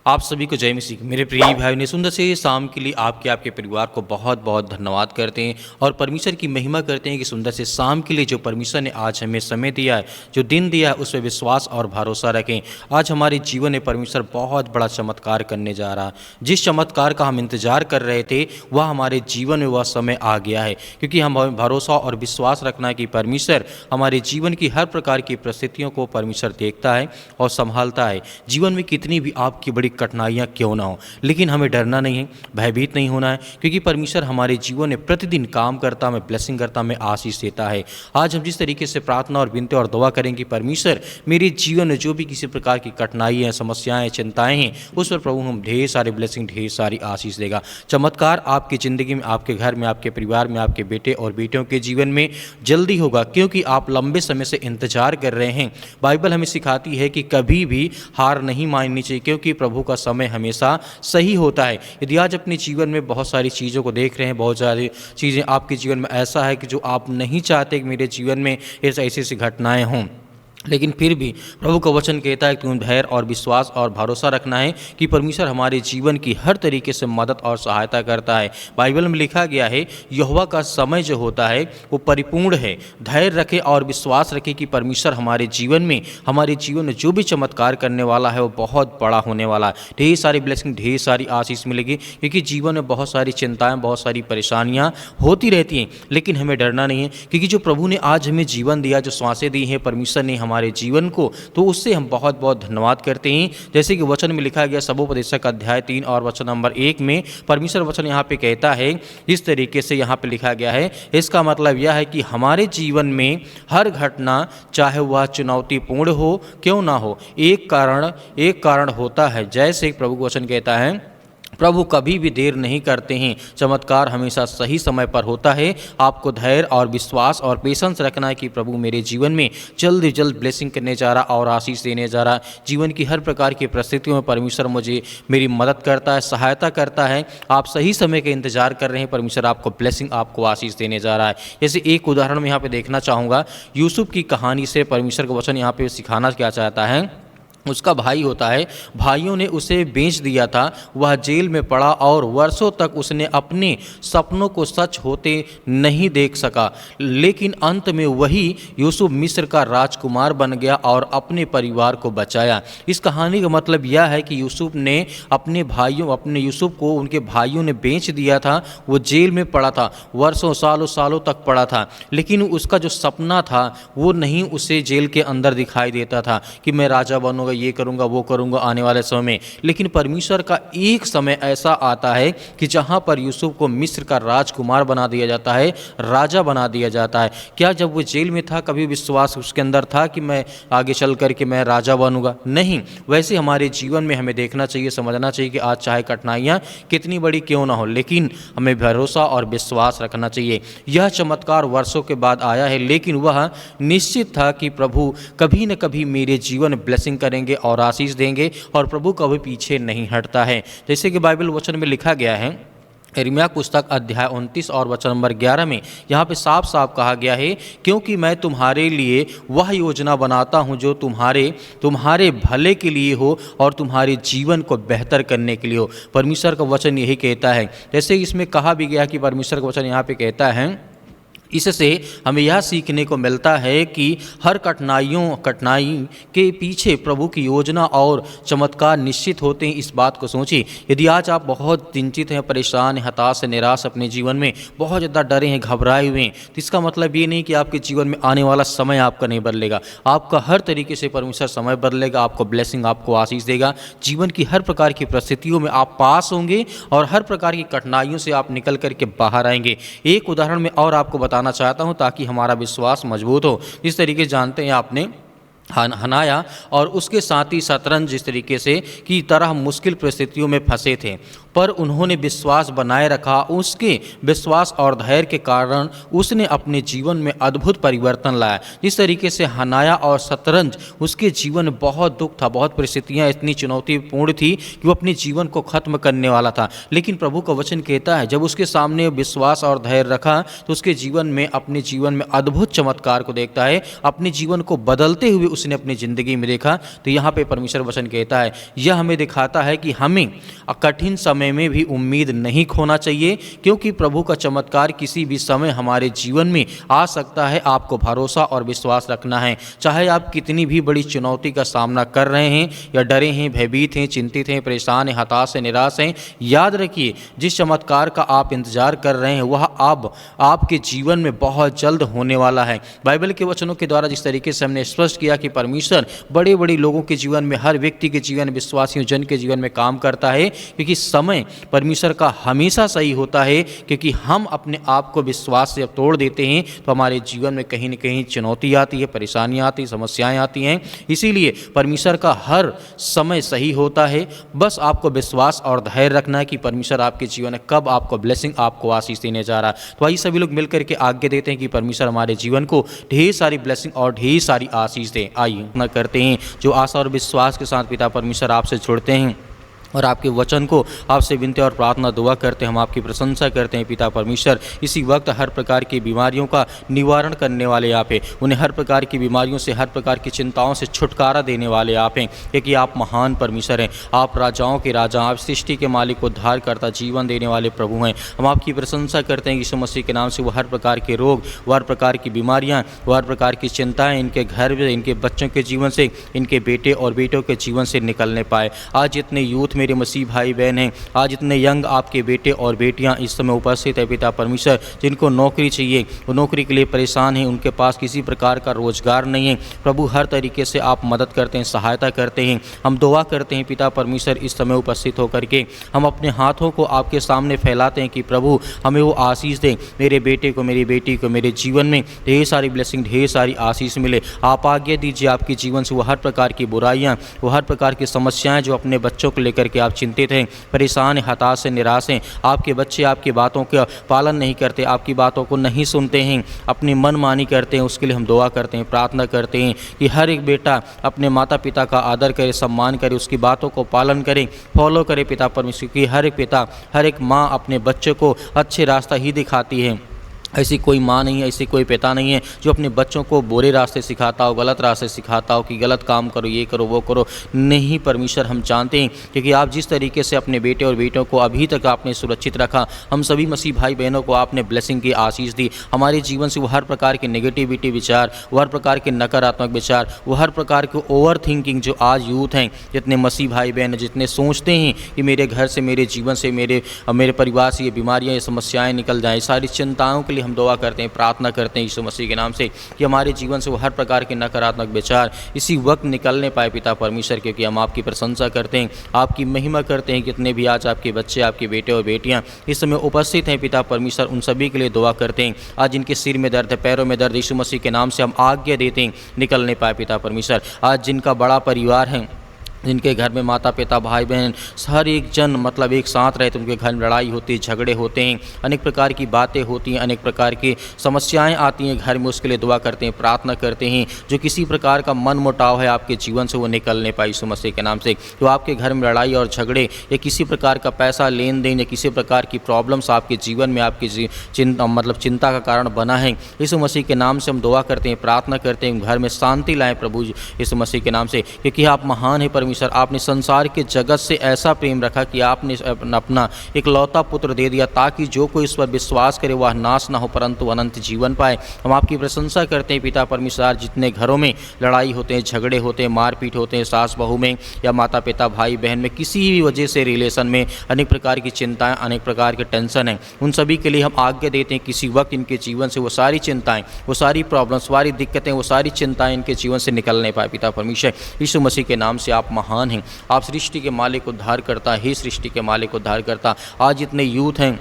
आप सभी को जय मसीह। मेरे प्रिय भाई ने सुंदर से शाम के लिए आपके परिवार को बहुत बहुत धन्यवाद करते हैं और परमेश्वर की महिमा करते हैं कि सुंदर से शाम के लिए जो परमेश्वर ने आज हमें समय दिया है, जो दिन दिया है, उस पर विश्वास और भरोसा रखें। आज हमारे जीवन में परमेश्वर बहुत बड़ा चमत्कार करने जा रहा है। जिस चमत्कार का हम इंतजार कर रहे थे वह हमारे जीवन में वह समय आ गया है, क्योंकि हम भरोसा और विश्वास रखना है कि परमेश्वर हमारे जीवन की हर प्रकार की परिस्थितियों को परमेश्वर देखता है और संभालता है। जीवन में कितनी भी आपकी बड़ी कठिनाइयाँ क्यों ना हो, लेकिन हमें डरना नहीं है, भयभीत नहीं होना है, क्योंकि परमेश्वर हमारे जीवन में प्रतिदिन काम करता, हमें ब्लेसिंग करता, हमें आशीष देता है। आज हम जिस तरीके से प्रार्थना और विनती और दुआ करेंगे, परमेश्वर मेरे जीवन में जो भी किसी प्रकार की कठिनाइयाँ, समस्याएं, चिंताएं हैं, उस पर प्रभु हम ढेर सारे ब्लेसिंग, ढेर सारी आशीष देगा। चमत्कार आपकी ज़िंदगी में, आपके घर में, आपके परिवार में, आपके बेटे और बेटियों के जीवन में जल्दी होगा, क्योंकि आप लंबे समय से इंतजार कर रहे हैं। बाइबल हमें सिखाती है कि कभी भी हार नहीं माननी चाहिए, क्योंकि प्रभु का समय हमेशा सही होता है। यदि आज अपने जीवन में बहुत सारी चीज़ों को देख रहे हैं, बहुत सारी चीज़ें आपके जीवन में ऐसा है कि जो आप नहीं चाहते कि मेरे जीवन में ऐसी घटनाएं हों, लेकिन फिर भी प्रभु का वचन कहता है कि तुम्हें धैर्य और विश्वास और भरोसा रखना है कि परमेश्वर हमारे जीवन की हर तरीके से मदद और सहायता करता है। बाइबल में लिखा गया है, यहोवा का समय जो होता है वो परिपूर्ण है। धैर्य रखें और विश्वास रखें कि परमेश्वर हमारे जीवन में जो भी चमत्कार करने वाला है वो बहुत बड़ा होने वाला है। ढेर सारी ब्लेसिंग, ढेर सारी आशीष मिलेगी, क्योंकि जीवन में बहुत सारी चिंताएँ, बहुत सारी परेशानियाँ होती रहती हैं, लेकिन हमें डरना नहीं है, क्योंकि जो प्रभु ने आज हमें जीवन दिया, जो सांसें दी हैं परमेश्वर ने हमारे जीवन को, तो उससे हम बहुत बहुत धन्यवाद करते हैं। जैसे कि वचन में लिखा गया सबोपदेशक अध्याय 3 और वचन नंबर 1 में परमेश्वर वचन यहाँ पे कहता है, इस तरीके से यहाँ पे लिखा गया है। इसका मतलब यह है कि हमारे जीवन में हर घटना, चाहे वह चुनौतीपूर्ण हो क्यों ना हो, एक कारण होता है। जैसे प्रभु वचन कहता है, प्रभु कभी भी देर नहीं करते हैं, चमत्कार हमेशा सही समय पर होता है। आपको धैर्य और विश्वास और पेशेंस रखना है कि प्रभु मेरे जीवन में जल्द से जल्द ब्लेसिंग करने जा रहा और आशीष देने जा रहा। जीवन की हर प्रकार की परिस्थितियों में परमेश्वर मेरी मदद करता है, सहायता करता है। आप सही समय का इंतजार कर रहे हैं, परमेश्वर आपको ब्लेसिंग, आपको आशीष देने जा रहा है। जैसे एक उदाहरण मैं यहाँ पे देखना चाहूँगा, यूसुफ की कहानी से परमेश्वर का वचन यहाँ पे सिखाना क्या चाहता है। उसका भाई होता है, भाइयों ने उसे बेच दिया था, वह जेल में पड़ा और वर्षों तक उसने अपने सपनों को सच होते नहीं देख सका, लेकिन अंत में वही यूसुफ मिस्र का राजकुमार बन गया और अपने परिवार को बचाया। इस कहानी का मतलब यह है कि यूसुफ ने अपने यूसुफ को उनके भाइयों ने बेच दिया था। वो जेल में पड़ा था, वर्षों सालों तक पड़ा था, लेकिन उसका जो सपना था वो नहीं उसे जेल के अंदर दिखाई देता था कि मैं राजा बनूंगा, ये करूंगा, वो करूंगा आने वाले समय में। लेकिन परमेश्वर का एक समय ऐसा आता है कि जहां पर यूसुफ को मिस्र का राजकुमार बना दिया जाता है, राजा बना दिया जाता है। क्या जब वो जेल में था कभी विश्वास उसके अंदर था कि मैं आगे चल करके मैं राजा बनूंगा? नहीं। वैसे हमारे जीवन में हमें देखना चाहिए, समझना चाहिए कि आज चाहे कठिनाइयाँ कितनी बड़ी क्यों ना हो, लेकिन हमें भरोसा और विश्वास रखना चाहिए। यह चमत्कार वर्षों के बाद आया है, लेकिन वह निश्चित था कि प्रभु कभी न कभी मेरे जीवन में ब्लेसिंग करेंगे और आशीष देंगे, और प्रभु कभी पीछे नहीं हटता है। जैसे कि बाइबल वचन में लिखा गया है, यिर्मयाह पुस्तक अध्याय 29 और वचन नंबर 11 में यहाँ पे साफ साफ कहा गया है, क्योंकि मैं तुम्हारे लिए वह योजना बनाता हूँ जो तुम्हारे भले के लिए हो और तुम्हारे जीवन को बेहतर करने के लिए हो। परमेश्वर का वचन यही कहता है। जैसे इसमें कहा भी गया कि परमेश्वर का वचन यहाँ पे कहता है, इससे हमें यह सीखने को मिलता है कि हर कठिनाई के पीछे प्रभु की योजना और चमत्कार निश्चित होते हैं। इस बात को सोचिए, यदि आज आप बहुत चिंतित हैं, परेशान हैं, हताश, निराश, अपने जीवन में बहुत ज़्यादा डरे हैं, घबराए हुए हैं, तो इसका मतलब ये नहीं कि आपके जीवन में आने वाला समय आपका नहीं बदलेगा। आपका हर तरीके से परमेश्वर समय बदलेगा, आपको ब्लेसिंग, आपको आशीष देगा। जीवन की हर प्रकार की परिस्थितियों में आप पास होंगे और हर प्रकार की कठिनाइयों से आप निकल करके बाहर आएंगे। एक उदाहरण में और आपको बताना चाहता हूं ताकि हमारा विश्वास मजबूत हो। इस तरीके से जानते हैं आपने हनाया और उसके साथी शतरंज जिस तरीके से की तरह मुश्किल परिस्थितियों में फंसे थे। पर उन्होंने विश्वास बनाए रखा। उसके विश्वास और धैर्य के कारण उसने अपने जीवन में अद्भुत परिवर्तन लाया। जिस तरीके से हनाया और शतरंज, उसके जीवन में बहुत दुख था, बहुत परिस्थितियाँ इतनी चुनौतीपूर्ण थी कि वो अपने जीवन को खत्म करने वाला था। लेकिन प्रभु का वचन कहता है जब उसके सामने विश्वास और धैर्य रखा तो उसके जीवन में, अपने जीवन में अद्भुत चमत्कार को देखता है, अपने जीवन को बदलते हुए उसने अपनी ज़िंदगी में देखा। तो यहाँ पे परमेश्वर वचन कहता है, यह हमें दिखाता है कि हमें कठिन समय में भी उम्मीद नहीं खोना चाहिए, क्योंकि प्रभु का चमत्कार किसी भी समय हमारे जीवन में आ सकता है। आपको भरोसा और विश्वास रखना है। चाहे आप कितनी भी बड़ी चुनौती का सामना कर रहे हैं या डरे हैं, भयभीत हैं, चिंतित हैं, परेशान हैं, हताश हैं, निराश हैं, याद रखिए जिस चमत्कार का आप इंतजार कर रहे हैं वह अब आपके जीवन में बहुत जल्द होने वाला है। बाइबल के वचनों के द्वारा जिस तरीके से हमने स्पष्ट किया कि परमेश्वर बड़े बड़े लोगों के जीवन में, हर व्यक्ति के जीवन, विश्वासियों जन के जीवन में काम करता है, क्योंकि समय परमेश्वर का हमेशा सही होता है। क्योंकि हम अपने आप को विश्वास से तोड़ देते हैं तो हमारे जीवन में कहीं न कहीं चुनौती आती है, परेशानियाँ आती, समस्याएं आती हैं। इसीलिए परमेश्वर का हर समय सही होता है। बस आपको विश्वास और धैर्य रखना है कि परमेश्वर आपके जीवन में कब आपको ब्लेसिंग, आपको आशीष देने जा रहा है। तो आइए सभी लोग मिलकर के आज्ञा देते हैं कि परमेश्वर हमारे जीवन को ढेर सारी ब्लेसिंग और ढेर सारी आशीष दे। आइए ना करते हैं जो आशा और विश्वास के साथ पिता परमेश्वर आपसे जुड़ते हैं और आपके वचन को आपसे विनती और प्रार्थना दुआ करते हैं। हम आपकी प्रशंसा करते हैं पिता परमेश्वर। इसी वक्त हर प्रकार की बीमारियों का निवारण करने वाले आप हैं। उन्हें हर प्रकार की बीमारियों से, हर प्रकार की चिंताओं से छुटकारा देने वाले आप हैं, क्योंकि आप महान परमेश्वर हैं। आप राजाओं के राजा, आप सृष्टि के मालिक, उद्धार करता, जीवन देने वाले प्रभु हैं। हम आपकी प्रशंसा करते हैं यीशु मसीह के नाम से। वो हर प्रकार के रोग, वो हर प्रकार की बीमारियाँ, वो हर प्रकार की चिंताएँ इनके घर में, इनके बच्चों के जीवन से, इनके बेटे और बेटों के जीवन से निकलने पाए। आज जितने यूथ मेरे मसीह भाई बहन हैं, आज इतने यंग आपके बेटे और बेटियां इस समय उपस्थित है पिता परमेश्वर, जिनको नौकरी चाहिए, वो नौकरी के लिए परेशान हैं, उनके पास किसी प्रकार का रोजगार नहीं है। प्रभु हर तरीके से आप मदद करते हैं, सहायता करते हैं। हम दुआ करते हैं पिता परमेश्वर इस समय उपस्थित होकर के हम अपने हाथों को आपके सामने फैलाते हैं कि प्रभु हमें वो आशीष दें। मेरे बेटे को, मेरी बेटी को, मेरे जीवन में ढेर सारी ब्लेसिंग, ढेर सारी आशीष मिले। आप आज्ञा दीजिए आपके जीवन से वो हर प्रकार की बुराइयाँ, वो हर प्रकार की समस्याएं जो अपने बच्चों को लेकर के आप चिंतित हैं, परेशान हैं, हताश हैं, निराश हैं, आपके बच्चे आपकी बातों का पालन नहीं करते, आपकी बातों को नहीं सुनते हैं, अपनी मनमानी करते हैं, उसके लिए हम दुआ करते हैं, प्रार्थना करते हैं कि हर एक बेटा अपने माता पिता का आदर करे, सम्मान करे, उसकी बातों को पालन करे, फॉलो करे पिता परमेश्वर की। हर एक पिता, हर एक माँ अपने बच्चे को अच्छे रास्ता ही दिखाती है। ऐसी कोई माँ नहीं है, ऐसी कोई पिता नहीं है जो अपने बच्चों को बुरे रास्ते सिखाता हो, गलत रास्ते सिखाता हो कि गलत काम करो, ये करो, वो करो। नहीं परमेश्वर, हम जानते हैं क्योंकि आप जिस तरीके से अपने बेटे और बेटियों को अभी तक आपने सुरक्षित रखा, हम सभी मसीह भाई बहनों को आपने ब्लेसिंग की आशीष दी। हमारे जीवन से वो हर प्रकार के नेगेटिविटी विचार, वो हर प्रकार के नकारात्मक विचार, वो हर प्रकार के ओवर थिंकिंग जो आज यूथ हैं, जितने मसीह भाई बहन जितने सोचते हैं कि मेरे घर से, मेरे जीवन से, मेरे परिवार से ये बीमारियाँ, ये समस्याएँ निकल जाएँ, सारी चिंताओं के लिए हम दुआ करते हैं, प्रार्थना करते हैं यीशु मसीह के नाम से कि हमारे जीवन से वो हर प्रकार के नकारात्मक विचार इसी वक्त निकलने पाए पिता परमेश्वर। क्योंकि हम आपकी प्रशंसा करते हैं, आपकी महिमा करते हैं। कितने भी आज आपके बच्चे, आपके बेटे और बेटियां इस समय उपस्थित हैं पिता परमेश्वर, उन सभी के लिए दुआ करते हैं। आज जिनके सिर में दर्द है, पैरों में दर्द, यीशु मसीह के नाम से हम आज्ञा देते हैं निकलने पाए पिता परमेश्वर। आज जिनका बड़ा परिवार है, जिनके घर में माता पिता भाई बहन हर एक जन मतलब एक साथ रहते, उनके घर में लड़ाई होती है, झगड़े होते हैं, अनेक प्रकार की बातें होती हैं, अनेक प्रकार की समस्याएं आती हैं घर में, उसके लिए दुआ करते हैं, प्रार्थना करते हैं। जो किसी प्रकार का मन मुटाव है आपके जीवन से वो निकलने पाए यीशु मसीह के नाम से। जो आपके घर में लड़ाई और झगड़े या किसी प्रकार का पैसा लेन देन या किसी प्रकार की प्रॉब्लम्स आपके जीवन में आपकी चिंता का कारण बना है, यीशु मसीह के नाम से हम दुआ करते हैं, प्रार्थना करते हैं, घर में शांति लाएं प्रभु यीशु मसीह के नाम से। क्योंकि आप महान है परमेश्वर, आपने संसार के जगत से ऐसा प्रेम रखा कि आपने अपना एक लौता पुत्र दे दिया ताकि जो कोई इस पर विश्वास करे वह नाश ना हो परंतु अनंत जीवन पाए। हम आपकी प्रशंसा करते हैं पिता परमेश्वर। जितने घरों में लड़ाई होते हैं, झगड़े होते हैं, मारपीट होते हैं, सास बहू में या माता पिता भाई बहन में, किसी भी वजह से रिलेशन में अनेक प्रकार की चिंताएं, अनेक प्रकार के टेंशन हैं, उन सभी के लिए हम आज्ञा देते हैं किसी वक्त इनके जीवन से वो सारी चिंताएं, वो सारी प्रॉब्लम्स, सारी दिक्कतें, वो सारी चिंताएं इनके जीवन से निकलने पाए पिता परमेश्वर। यीशु मसीह के नाम से आप महान हैं, आप सृष्टि के मालिक, उद्धार करता, हे सृष्टि के मालिक, उद्धार करता। आज इतने यूथ हैं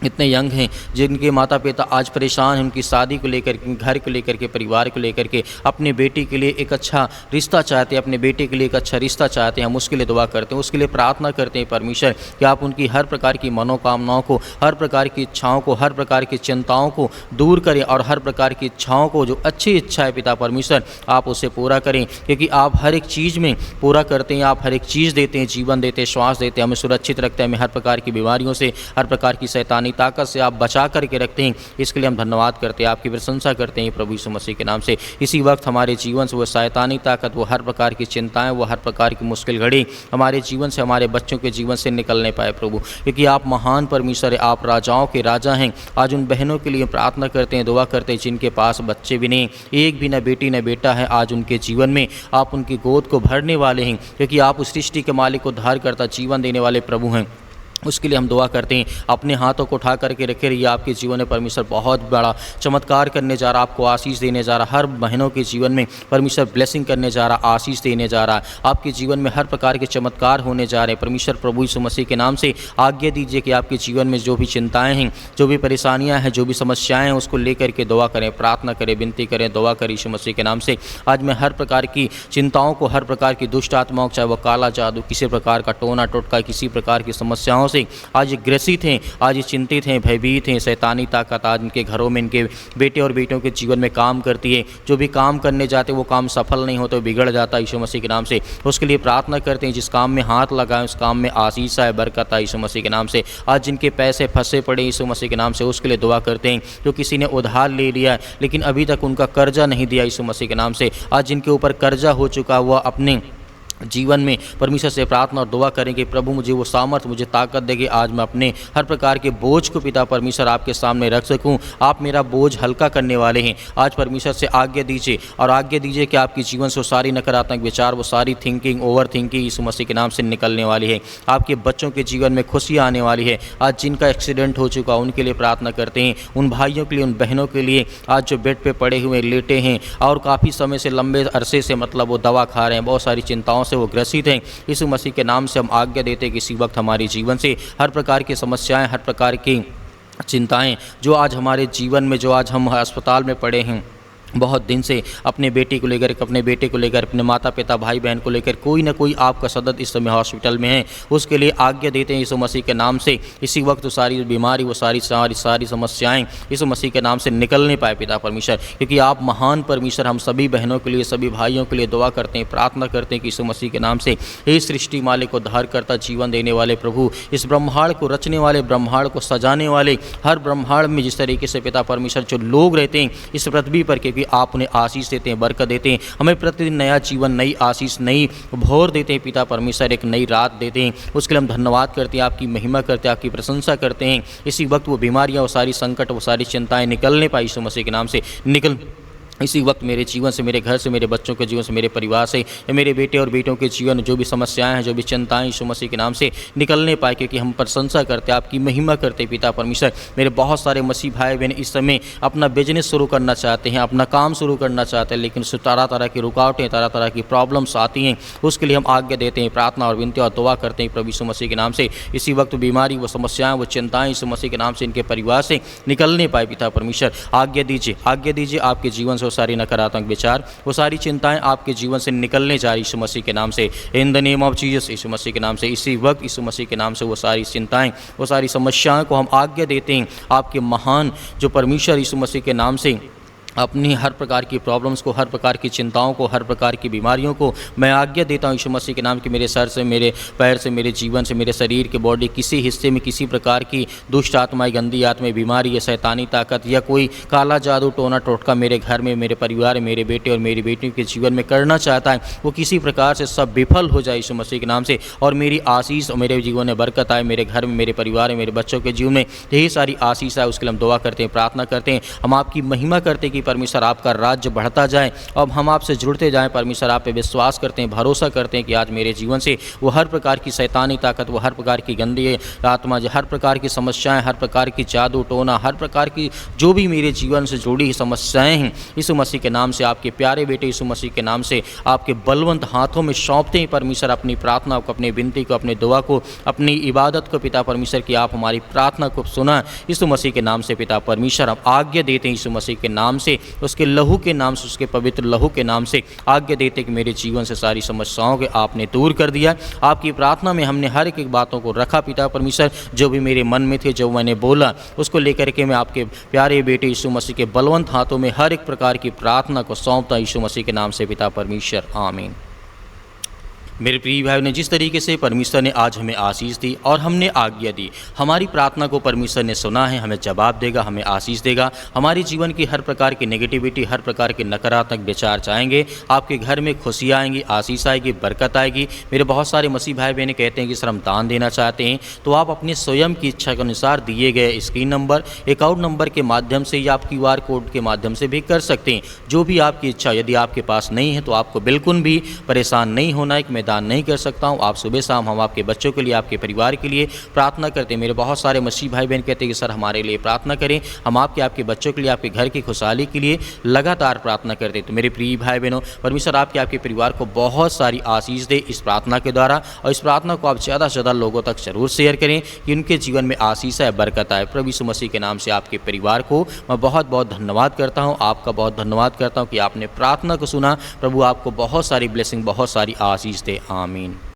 इतने यंग हैं जिनके माता पिता आज परेशान हैं, उनकी शादी को लेकर के, घर को लेकर के, परिवार को लेकर के, अपने बेटी के लिए एक अच्छा रिश्ता चाहते हैं, अपने बेटे के लिए एक अच्छा रिश्ता चाहते हैं। हम उसके लिए दुआ करते हैं, उसके लिए प्रार्थना करते हैं परमेश्वर कि आप उनकी हर प्रकार की मनोकामनाओं को, हर प्रकार की इच्छाओं को, हर प्रकार की चिंताओं को दूर करें और हर प्रकार की इच्छाओं को, जो अच्छी इच्छा है पिता परमेश्वर, आप उसे पूरा करें, क्योंकि आप हर एक चीज़ में पूरा करते हैं, आप हर एक चीज़ देते हैं, जीवन देते हैं, श्वास देते हैं, हमें सुरक्षित रखते हैं, हमें हर प्रकार की बीमारियों से, हर प्रकार की शैतानी ताकत से आप बचा करके रखते हैं। इसके लिए हम धन्यवाद करते हैं, आपकी प्रशंसा करते हैं प्रभु यीशु मसीह के नाम से। इसी वक्त हमारे जीवन से वो शैतानी ताकत, वो हर प्रकार की चिंताएं, वो हर प्रकार की मुश्किल घड़ी हमारे जीवन से, हमारे बच्चों के जीवन से निकलने पाए प्रभु, क्योंकि आप महान परमेश्वर है, आप राजाओं के राजा हैं। आज उन बहनों के लिए प्रार्थना करते हैं, दुआ करते हैं जिनके पास बच्चे भी नहीं, एक भी न बेटी न बेटा है। आज उनके जीवन में आप उनकी गोद को भरने वाले हैं, क्योंकि आप उस सृष्टि के मालिक, उद्धार करता, जीवन देने वाले प्रभु हैं। उसके लिए हम दुआ करते हैं, अपने हाथों को उठा करके रखे रहिए। आपके जीवन में परमेश्वर बहुत बड़ा चमत्कार करने जा रहा, आपको आशीष देने जा रहा, हर बहनों के जीवन में परमेश्वर ब्लेसिंग करने जा रहा, आशीष देने जा रहा है। आपके जीवन में हर प्रकार के चमत्कार होने जा रहे हैं। परमेश्वर प्रभु यीशु मसीह के नाम से आज्ञा दीजिए कि आपके जीवन में जो भी चिंताएँ हैं, जो भी परेशानियाँ हैं, जो भी समस्याएँ हैं, उसको लेकर के दुआ करें, प्रार्थना करें, विनती करें, दुआ करें यीशु मसीह के नाम से। आज मैं हर प्रकार की चिंताओं को, हर प्रकार की दुष्ट आत्माओं, चाहे वो काला जादू, किसी प्रकार का टोना टोटका, किसी प्रकार की समस्याओं से आज ये ग्रसित हैं, आज ये चिंतित हैं, भयभीत हैं। शैतानी ताकत आज इनके घरों में, इनके बेटे और बेटियों के जीवन में काम करती है। जो भी काम करने जाते वो काम सफल नहीं होते, बिगड़ जाता है यीशु मसीह के नाम से। उसके लिए प्रार्थना करते हैं, जिस काम में हाथ लगाएं उस काम में आशीष आए, बरकत आए यीशु मसीह के नाम से। आज जिनके पैसे फंसे पड़े यीशु मसीह के नाम से, उसके लिए दुआ करते हैं। जो किसी ने उधार ले लिया है लेकिन अभी तक उनका कर्जा नहीं दिया यीशु मसीह के नाम से, आज जिनके ऊपर कर्जा हो चुका, वह अपने जीवन में परमेश्वर से प्रार्थना और दुआ करें कि प्रभु मुझे वो सामर्थ, मुझे ताकत देगी, आज मैं अपने हर प्रकार के बोझ को पिता परमेश्वर आपके सामने रख सकूं। आप मेरा बोझ हल्का करने वाले हैं। आज परमेश्वर से आज्ञा दीजिए और आज्ञा दीजिए कि आपके जीवन से वो सारी नकारात्मक विचार, वो सारी थिंकिंग, ओवर थिंकिंग यीशु मसीह के नाम से निकलने वाली है। आपके बच्चों के जीवन में खुशियाँ आने वाली है। आज जिनका एक्सीडेंट हो चुका उनके लिए प्रार्थना करते हैं, उन भाइयों के लिए, उन बहनों के लिए आज जो बेड पर पड़े हुए लेटे हैं और काफ़ी समय से, लंबे अरसे से मतलब वो दवा खा रहे हैं, बहुत सारी चिंताओं से वो ग्रसित हैं, यीशु मसीह के नाम से हम आज्ञा देते हैं कि इसी वक्त हमारे जीवन से हर प्रकार की समस्याएं, हर प्रकार की चिंताएं जो आज हमारे जीवन में, जो आज हम अस्पताल में पड़े हैं बहुत दिन से, अपने बेटी को लेकर, अपने बेटे को लेकर, अपने माता पिता, भाई बहन को लेकर, कोई ना कोई आपका सदस्य इस समय हॉस्पिटल में है, उसके लिए आज्ञा देते हैं यीशु मसीह के नाम से। इसी वक्त वो सारी बीमारी, वो सारी समस्याएं यीशु मसीह के नाम से निकलने पाए पिता परमेश्वर, क्योंकि आप महान परमेश्वर। हम सभी बहनों के लिए, सभी भाइयों के लिए दुआ करते हैं, प्रार्थना करते हैं कि यीशु मसीह के नाम से हे सृष्टि मालिक, उद्धार करता, जीवन देने वाले प्रभु, इस ब्रह्मांड को रचने वाले, ब्रह्मांड को सजाने वाले, हर ब्रह्मांड में जिस तरीके से पिता परमेश्वर जो लोग रहते हैं इस पृथ्वी पर, क्योंकि आप उन्हें आशीष देते हैं, बरकत देते हैं, हमें प्रतिदिन नया जीवन, नई आशीष, नई भोर देते हैं पिता परमेश्वर, एक नई रात देते हैं। उसके लिए हम धन्यवाद करते हैं, आपकी महिमा करते हैं, आपकी प्रशंसा करते हैं। इसी वक्त वो बीमारियां, वो सारी संकट, वो सारी चिंताएं निकलने पाई यीशु मसीह के नाम से। इसी वक्त मेरे जीवन से, मेरे घर से, मेरे बच्चों के जीवन से, मेरे परिवार से, मेरे बेटे और बेटों के जीवन जो भी समस्याएं हैं, जो भी चिंताएं यीशु मसीह के नाम से निकलने पाए, क्योंकि हम प्रशंसा करते हैं, आपकी महिमा करते हैं पिता परमेश्वर। मेरे बहुत सारे मसीह भाई बहन इस समय अपना बिजनेस शुरू करना चाहते हैं, अपना काम शुरू करना चाहते हैं, लेकिन तरह तरह की रुकावटें, तरह तरह की प्रॉब्लम्स आती हैं। उसके लिए हम आज्ञा देते हैं, प्रार्थना और विनती और दुआ करते हैं प्रभु यीशु मसीह के नाम से। इसी वक्त बीमारी, वो समस्याएं, वो चिंताएं यीशु मसीह के नाम से इनके परिवार से निकलने पाए पिता परमेश्वर। आज्ञा दीजिए, आज्ञा दीजिए, आपके जीवन से वो सारी नकारात्मक विचार, वो सारी चिंताएं आपके जीवन से निकलने जा रही यीशु मसीह के नाम से, in the name of Jesus, यीशु मसीह के नाम से। इसी वक्त यीशु मसीह के नाम से वो सारी चिंताएं, वो सारी समस्याओं को हम आज्ञा देते हैं आपके महान जो परमेश्वर यीशु मसीह के नाम से अपनी हर प्रकार की प्रॉब्लम्स को, हर प्रकार की चिंताओं को, हर प्रकार की बीमारियों को मैं आज्ञा देता हूँ यीशु मसीह के नाम कि मेरे सर से, मेरे पैर से, मेरे जीवन से, मेरे शरीर के बॉडी किसी हिस्से में किसी प्रकार की दुष्ट आत्माएं, गंदी आत्माएं, बीमारी या शैतानी ताकत या कोई काला जादू, टोना टोटका मेरे घर में, मेरे परिवार में, मेरे बेटे और मेरी बेटियों के जीवन में करना चाहता है, वो किसी प्रकार से सब विफल हो जाए यीशु मसीह के नाम से। और मेरी आशीष और मेरे जीवन में बरकत आए, मेरे घर में, मेरे परिवार में, मेरे बच्चों के जीवन में यही सारी आशीष आए। उसके लिए हम दुआ करते हैं, प्रार्थना करते हैं, हम आपकी महिमा करते हैं कि परमेश्वर आपका राज्य बढ़ता जाए। अब हम आपसे जुड़ते जाएं परमेश्वर, आप पे विश्वास करते हैं, भरोसा करते हैं कि आज मेरे जीवन से वो हर प्रकार की शैतानी ताकत, वो हर प्रकार की गंदी आत्मा, हर प्रकार की समस्याएं, हर प्रकार की जादू टोना, हर प्रकार की जो भी मेरे जीवन से जुड़ी समस्याएं हैं, यीशु मसीह के नाम से, आपके प्यारे बेटे यीशु मसीह के नाम से आपके बलवंत हाथों में सौंपते हैं परमेश्वर। अपनी प्रार्थना को, अपनी विनती को, अपनी दुआ को, अपनी इबादत को पिता परमेश्वर की आप हमारी प्रार्थना को सुना यीशु मसीह के नाम से पिता परमेश्वर। हम आज्ञा देते हैं यीशु मसीह के नाम से, उसके लहू के नाम से, उसके पवित्र लहू के नाम से आज्ञा देते कि मेरे जीवन से सारी समस्याओं के आपने दूर कर दिया। आपकी प्रार्थना में हमने हर एक बातों को रखा पिता परमेश्वर, जो भी मेरे मन में थे, जो मैंने बोला उसको लेकर के मैं आपके प्यारे बेटे यीशु मसीह के बलवंत हाथों में हर एक प्रकार की प्रार्थना को सौंपता यीशु मसीह के नाम से पिता परमेश्वर, आमीन। मेरे प्रिय भाई ने जिस तरीके से परमेश्वर ने आज हमें आशीष दी और हमने आज्ञा दी, हमारी प्रार्थना को परमेश्वर ने सुना है, हमें जवाब देगा, हमें आशीष देगा। हमारे जीवन की हर प्रकार की नेगेटिविटी, हर प्रकार के नकारात्मक विचार जाएंगे, आपके घर में खुशियाँ आएंगी, आशीष आएगी, बरकत आएगी। मेरे बहुत सारे मसीह भाई बहन कहते हैं कि सर हम दान देना चाहते हैं, तो आप अपने स्वयं की इच्छा के अनुसार दिए गए स्क्रीन नंबर, अकाउंट नंबर के माध्यम से या आप QR कोड के माध्यम से भी कर सकते हैं। जो भी आपकी इच्छा, यदि आपके पास नहीं है तो आपको बिल्कुल भी परेशान नहीं होना है कि दान नहीं कर सकता हूं। आप सुबह शाम हम आपके बच्चों के लिए, आपके परिवार के लिए प्रार्थना करते हैं। मेरे बहुत सारे मसीह भाई बहन कहते हैं कि सर हमारे लिए प्रार्थना करें, हम आपके बच्चों के लिए, आपके घर की खुशहाली के लिए लगातार प्रार्थना करते हैं। तो मेरे प्रिय भाई बहनों, परमेश्वर आपके परिवार को बहुत सारी आशीष दे इस प्रार्थना के द्वारा, और इस प्रार्थना को आप ज़्यादा से ज़्यादा लोगों तक जरूर शेयर करें कि उनके जीवन में आशीष है, बरकत आए। प्रभु यीशु मसीह के नाम से आपके परिवार को मैं बहुत बहुत धन्यवाद करता हूँ, आपका बहुत धन्यवाद करता हूँ कि आपने प्रार्थना को सुना। प्रभु आपको बहुत सारी ब्लेसिंग, बहुत सारी आशीष दे, आमीन।